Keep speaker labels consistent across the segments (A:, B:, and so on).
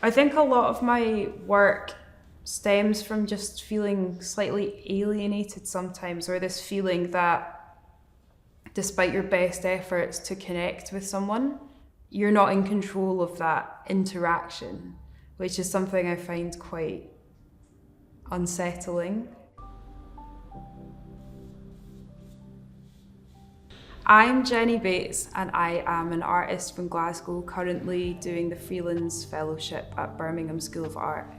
A: I think a lot of my work stems from just feeling slightly alienated sometimes, or this feeling that despite your best efforts to connect with someone, you're not in control of that interaction, which is something I find quite unsettling. I'm Jennie Bates and I am an artist from Glasgow, currently doing the Freelands Fellowship at Birmingham School of Art.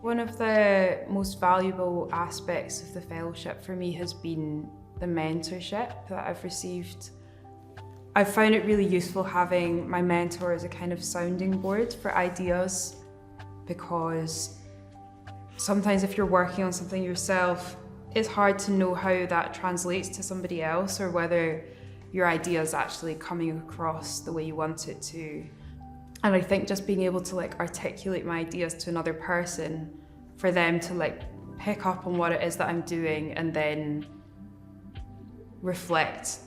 A: One of the most valuable aspects of the fellowship for me has been the mentorship that I've received. I've found it really useful having my mentor as a kind of sounding board for ideas, because sometimes if you're working on something yourself, it's hard to know how that translates to somebody else, or whether your idea is actually coming across the way you want it to. And I think just being able to articulate my ideas to another person, for them to pick up on what it is that I'm doing and then reflect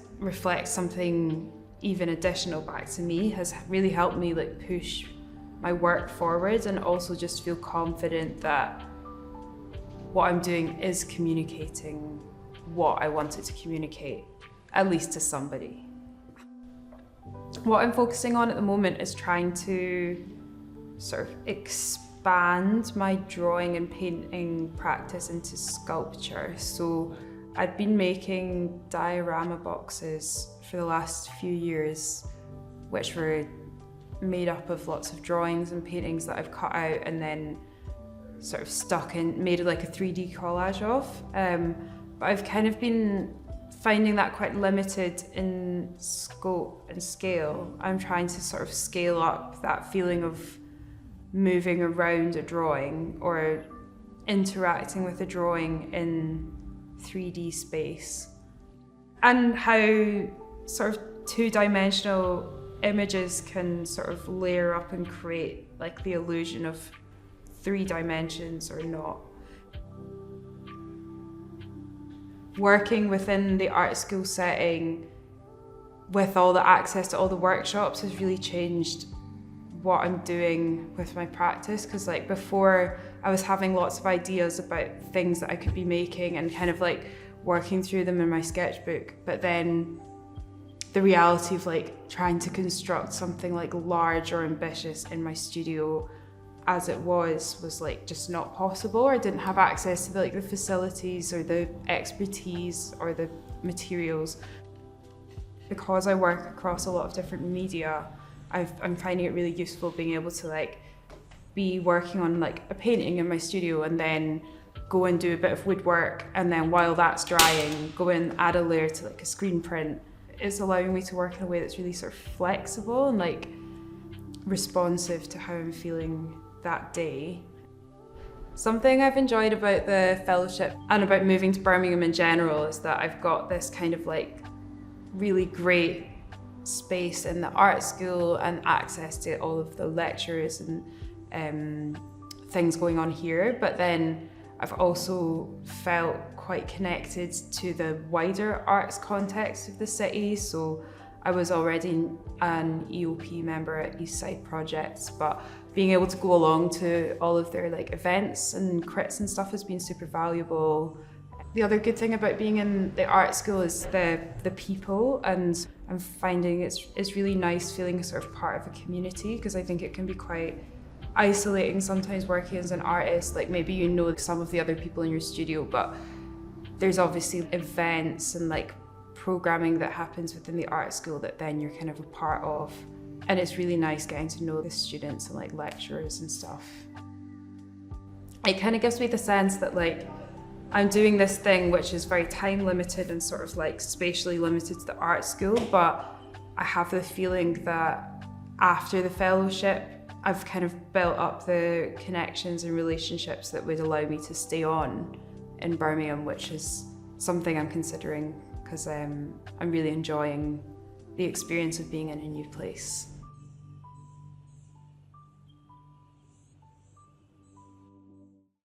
A: something even additional back to me, has really helped me push my work forward, and also just feel confident that what I'm doing is communicating what I want it to communicate, at least to somebody. What I'm focusing on at the moment is trying to sort of expand my drawing and painting practice into sculpture. So I'd been making diorama boxes for the last few years, which were made up of lots of drawings and paintings that I've cut out and then sort of made a 3D collage of. But I've kind of been finding that quite limited in scope and scale. I'm trying to sort of scale up that feeling of moving around a drawing or interacting with a drawing in 3D space, and how sort of two-dimensional images can sort of layer up and create the illusion of 3 dimensions or not. Working within the art school setting with all the access to all the workshops has really changed what I'm doing with my practice, because before I was having lots of ideas about things that I could be making and kind of working through them in my sketchbook, but then the reality of trying to construct something large or ambitious in my studio as it was just not possible, or I didn't have access to the facilities or the expertise or the materials. Because I work across a lot of different media, I'm finding it really useful being able to be working on a painting in my studio and then go and do a bit of woodwork, and then while that's drying, go and add a layer to a screen print. It's allowing me to work in a way that's really sort of flexible and responsive to how I'm feeling that day. Something I've enjoyed about the fellowship and about moving to Birmingham in general is that I've got this kind of really great space in the art school and access to all of the lectures and things going on here, but then I've also felt quite connected to the wider arts context of the city. So I was already an EOP member at East Side Projects, but being able to go along to all of their events and crits and stuff has been super valuable. The other good thing about being in the art school is the people, and I'm finding it's really nice feeling sort of part of a community, because I think it can be quite isolating sometimes working as an artist. Maybe you know some of the other people in your studio, but there's obviously events and programming that happens within the art school that then you're kind of a part of. And it's really nice getting to know the students and lecturers and stuff. It kind of gives me the sense that I'm doing this thing which is very time limited and sort of spatially limited to the art school, but I have the feeling that after the fellowship, I've kind of built up the connections and relationships that would allow me to stay on in Birmingham, which is something I'm considering, because I'm really enjoying the experience of being in a new place.